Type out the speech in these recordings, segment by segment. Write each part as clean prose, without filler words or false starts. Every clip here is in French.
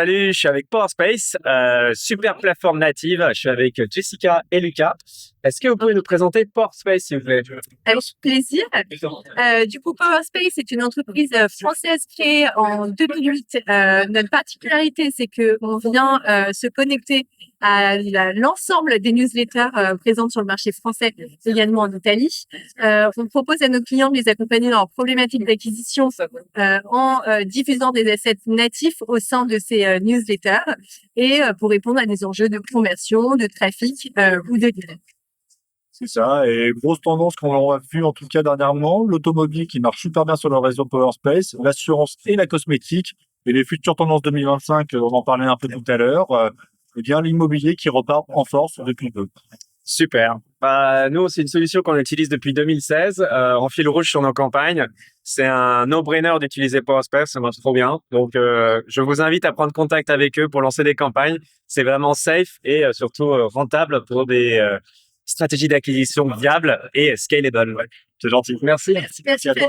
Salut, je suis avec PowerSpace, super plateforme native. Je suis avec Jessica et Lucas. Est-ce que vous pouvez nous présenter PowerSpace, s'il vous plaît? Avec plaisir. Du coup, PowerSpace est une entreprise française créée en 2008. Notre particularité, c'est que on vient se connecter à l'ensemble des newsletters présentes sur le marché français, également en Italie. On propose à nos clients de les accompagner dans leurs problématiques d'acquisition en diffusant des assets natifs au sein de ces newsletters et pour répondre à des enjeux de conversion, de trafic ou de lead. C'est ça. Et grosse tendance qu'on a vu en tout cas dernièrement, l'automobile qui marche super bien sur le réseau PowerSpace, l'assurance et la cosmétique. Et les futures tendances 2025, on en parlait un peu tout à l'heure, eh bien l'immobilier qui repart en force depuis peu. Super. Nous, c'est une solution qu'on utilise depuis 2016 en fil rouge sur nos campagnes. C'est un no-brainer d'utiliser PowerSpace, ça marche trop bien. Donc, je vous invite à prendre contact avec eux pour lancer des campagnes. C'est vraiment safe et surtout rentable pour des stratégies d'acquisition viables et scalable. Ouais. C'est gentil. Merci. Merci à toi.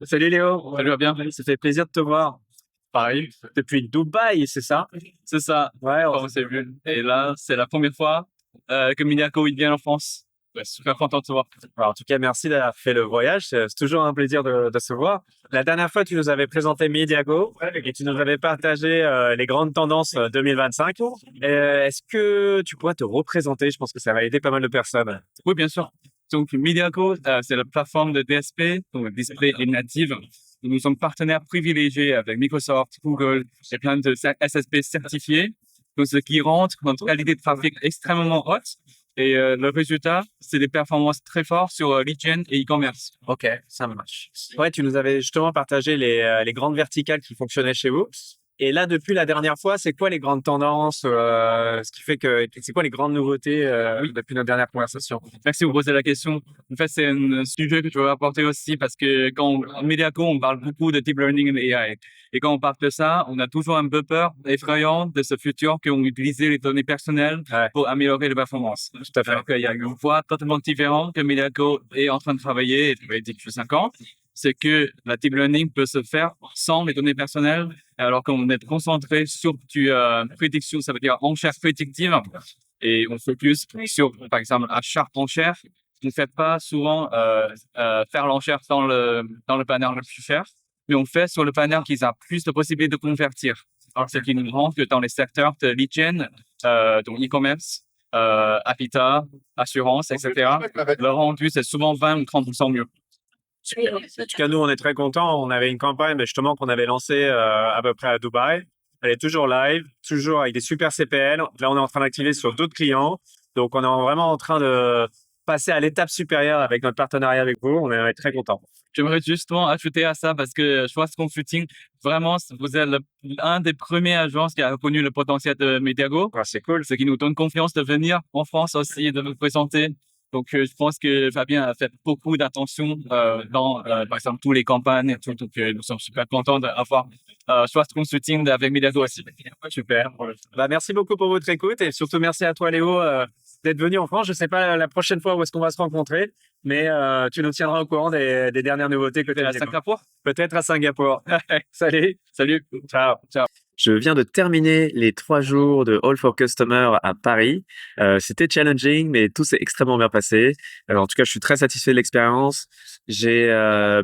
Salut Léo. Salut, bien. Ça fait plaisir de te voir. Pareil, Depuis Dubaï, c'est ça? c'est ça. Ouais, On s'est vu. Et là, c'est la première fois que Mediaco il vient en France. Ouais, super content de te voir. alors, en tout cas, merci d'avoir fait le voyage. C'est toujours un plaisir de se voir. La dernière fois, tu nous avais présenté Mediago et tu nous avais partagé les grandes tendances 2025. Est-ce que tu pourrais te représenter? Je pense que ça va aider pas mal de personnes. Oui, bien sûr. Donc, Mediaco, c'est la plateforme de DSP, donc Display et Native. Nous sommes partenaires privilégiés avec Microsoft, Google et plein de SSP certifiés. Donc, ce qui rend notre qualité de trafic extrêmement haute. Et le résultat, c'est des performances très fortes sur lead gen et e-commerce. Ok, ça marche. Ouais, tu nous avais justement partagé les grandes verticales qui fonctionnaient chez vous. Et là, depuis la dernière fois, c'est quoi les grandes tendances, ce qui fait que c'est quoi les grandes nouveautés depuis notre dernière conversation? Merci de vous poser la question. En fait, c'est un sujet que je veux apporter aussi parce que en Mediaco, on parle beaucoup de deep learning et AI. Et quand on parle de ça, on a toujours un peu peur effrayant de ce futur qu'on utilise les données personnelles pour améliorer les performances. Tout à fait. Alors qu'il y a une voie totalement différente que Mediaco est en train de travailler et travaille depuis 5 ans. C'est que la deep learning peut se faire sans les données personnelles, alors qu'on est concentré sur du prédiction, ça veut dire enchère prédictive, et on focus sur, par exemple, achat enchère. On ne fait pas souvent faire l'enchère dans le banner le plus cher, mais on fait sur le banner qui a plus de possibilités de convertir. Alors, ce qui nous rend que dans les secteurs de lead gen, donc e-commerce, habitat, assurance, etc., le rendu, c'est souvent 20 ou 30% mieux. En tout cas, nous, on est très contents. On avait une campagne justement qu'on avait lancée à peu près à Dubaï. Elle est toujours live, toujours avec des super CPL. Là, on est en train d'activer sur d'autres clients. Donc, on est vraiment en train de passer à l'étape supérieure avec notre partenariat avec vous. On est très contents. J'aimerais justement ajouter à ça parce que Schwartz Consulting, vraiment, vous êtes un des premiers agences qui a reconnu le potentiel de Mediago. Ouais, c'est cool. Ce qui nous donne confiance de venir en France aussi et de nous présenter. Donc, je pense que Fabien a fait beaucoup d'attention dans, par exemple, tous les campagnes et tout. Donc, nous sommes super contents d'avoir Schwartz Consulting avec Mediago aussi. Super. Merci beaucoup pour votre écoute et surtout merci à toi, Léo, d'être venu en France. Je ne sais pas la prochaine fois où est-ce qu'on va se rencontrer, mais tu nous tiendras au courant des dernières nouveautés que tu as À Singapour? Peut-être à Singapour. Salut. Salut. Ciao. Ciao. Je viens de terminer les 3 jours de All for Customer à Paris. C'était challenging, mais tout s'est extrêmement bien passé. En tout cas, je suis très satisfait de l'expérience. J'ai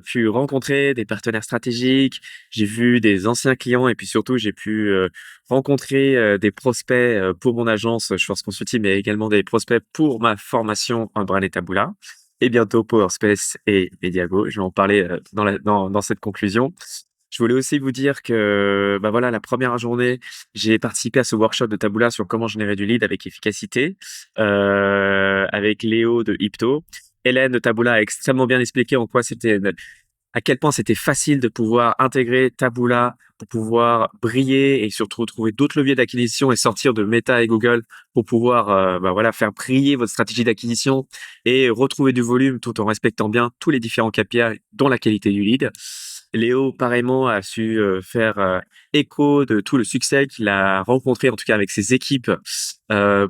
pu rencontrer des partenaires stratégiques, j'ai vu des anciens clients et puis surtout, j'ai pu rencontrer des prospects pour mon agence Schwartz Consulting, mais également des prospects pour ma formation en Brand et Taboola. Et bientôt PowerSpace et Mediago. Je vais en parler dans cette conclusion. Je voulais aussi vous dire que voilà, la première journée, j'ai participé à ce workshop de Taboola sur comment générer du lead avec efficacité avec Léo de Ipto. Hélène de Taboola a extrêmement bien expliqué à quel point c'était facile de pouvoir intégrer Taboola pour pouvoir briller et surtout trouver d'autres leviers d'acquisition et sortir de Meta et Google pour pouvoir faire briller votre stratégie d'acquisition et retrouver du volume tout en respectant bien tous les différents KPI, dont la qualité du lead. Léo, pareillement, a su faire écho de tout le succès qu'il a rencontré, en tout cas avec ses équipes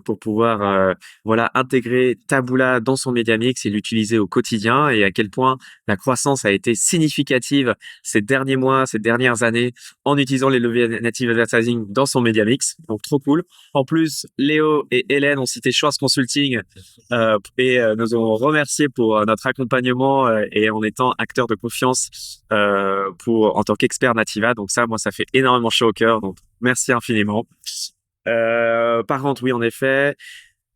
pour pouvoir voilà intégrer Taboola dans son média mix et l'utiliser au quotidien, et à quel point la croissance a été significative ces derniers mois, ces dernières années en utilisant les leviers native advertising dans son média mix. Donc trop cool. En plus, Léo et Hélène ont cité Schwartz Consulting et nous ont remercié pour notre accompagnement et en étant acteur de confiance en tant qu'expert Nativa. Donc ça, moi, ça fait énormément chaud au cœur. Donc merci infiniment. Par contre, oui, en effet,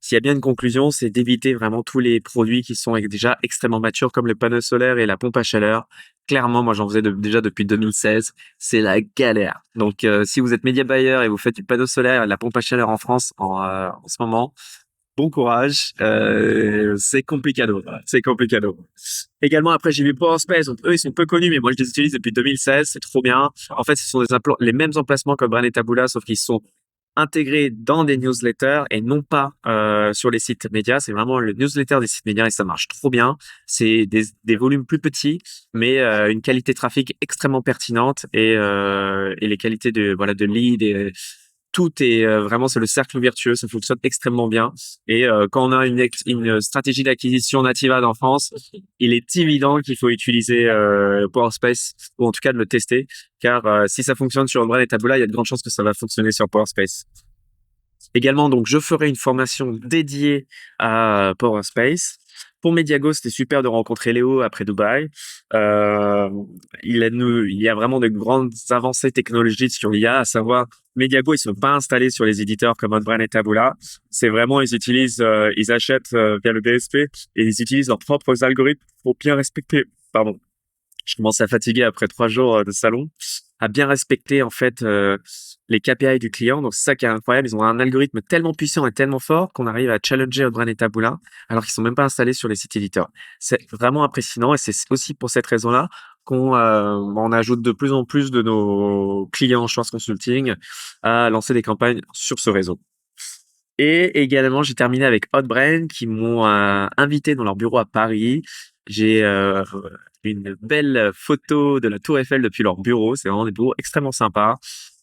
s'il y a bien une conclusion, c'est d'éviter vraiment tous les produits qui sont déjà extrêmement matures, comme le panneau solaire et la pompe à chaleur. Clairement, moi, j'en faisais déjà depuis 2016. C'est la galère. Donc, si vous êtes média buyer et vous faites du panneau solaire et de la pompe à chaleur en France en ce moment, bon courage. C'est complicado. C'est complicado. Également, après, j'ai vu PowerSpace. Donc, eux, ils sont peu connus, mais moi, je les utilise depuis 2016. C'est trop bien. En fait, ce sont les mêmes emplacements que Brand et Taboola, sauf qu'ils sont intégrés dans des newsletters et non pas sur les sites médias. C'est vraiment le newsletter des sites médias et ça marche trop bien. C'est des volumes plus petits, mais une qualité trafic extrêmement pertinente et les qualités de lead et tout est vraiment, c'est le cercle vertueux, ça fonctionne extrêmement bien. Et quand on a une stratégie d'acquisition native ad en France, il est évident qu'il faut utiliser PowerSpace, ou en tout cas de le tester, car si ça fonctionne sur Brand et Taboola, il y a de grandes chances que ça va fonctionner sur PowerSpace. Également, donc, je ferai une formation dédiée à PowerSpace. Pour Mediago, c'était super de rencontrer Léo après Dubaï. Il y a vraiment de grandes avancées technologiques sur l'IA, à savoir, Mediago, ils sont pas installés sur les éditeurs comme OnBrand et Taboola. C'est vraiment, ils achètent via le DSP et ils utilisent leurs propres algorithmes pour bien respecter, pardon, je commence à fatiguer après 3 jours de salon, à bien respecter en fait les KPI du client. Donc c'est ça qui est incroyable. Ils ont un algorithme tellement puissant et tellement fort qu'on arrive à challenger OnBrand et Taboola alors qu'ils sont même pas installés sur les sites éditeurs. C'est vraiment impressionnant et c'est aussi pour cette raison-là qu'on ajoute de plus en plus de nos clients Schwartz Consulting à lancer des campagnes sur ce réseau. Et également, j'ai terminé avec Outbrain qui m'ont invité dans leur bureau à Paris. J'ai une belle photo de la Tour Eiffel depuis leur bureau. C'est vraiment des bureaux extrêmement sympas.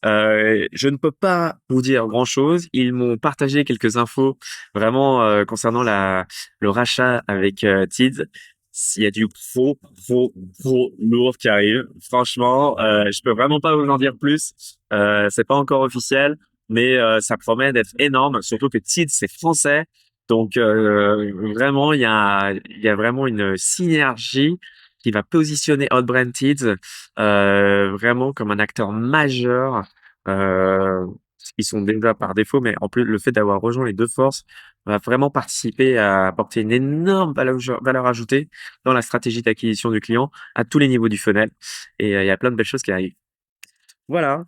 Je ne peux pas vous dire grand-chose. Ils m'ont partagé quelques infos vraiment concernant le rachat avec Tids. Il y a du gros lourd qui arrive. Franchement, je peux vraiment pas vous en dire plus. C'est pas encore officiel, mais ça promet d'être énorme. Surtout que Tids, c'est français. Donc vraiment, il y a vraiment une synergie qui va positionner Outbrain Tids vraiment comme un acteur majeur. Ils sont déjà par défaut, mais en plus le fait d'avoir rejoint les deux forces va vraiment participer à apporter une énorme valeur ajoutée dans la stratégie d'acquisition du client à tous les niveaux du funnel. Et il y a plein de belles choses qui arrivent. Voilà,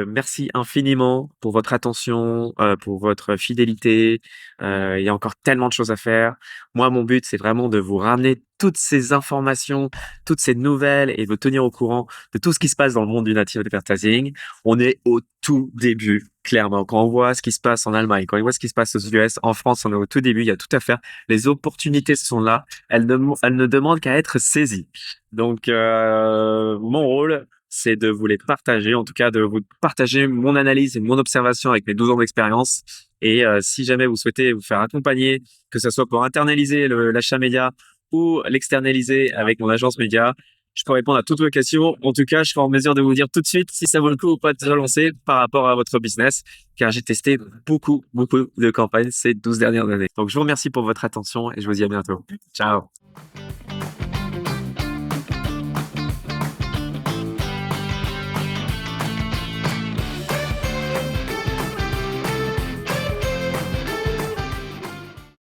merci infiniment pour votre attention, pour votre fidélité. Il y a encore tellement de choses à faire. Moi, mon but, c'est vraiment de vous ramener toutes ces informations, toutes ces nouvelles et de vous tenir au courant de tout ce qui se passe dans le monde du native advertising. On est au tout début, clairement. Quand on voit ce qui se passe en Allemagne, quand on voit ce qui se passe aux US, en France, on est au tout début. Il y a tout à faire. Les opportunités sont là. Elles ne demandent qu'à être saisies. Donc, mon rôle, c'est de vous les partager, en tout cas de vous partager mon analyse et mon observation avec mes 12 ans d'expérience. Et si jamais vous souhaitez vous faire accompagner, que ce soit pour internaliser l'achat média ou l'externaliser avec mon agence média, je peux répondre à toutes vos questions. En tout cas, je serai en mesure de vous dire tout de suite si ça vaut le coup ou pas de se lancer par rapport à votre business, car j'ai testé beaucoup de campagnes ces 12 dernières années. Donc, je vous remercie pour votre attention et je vous dis à bientôt. Ciao.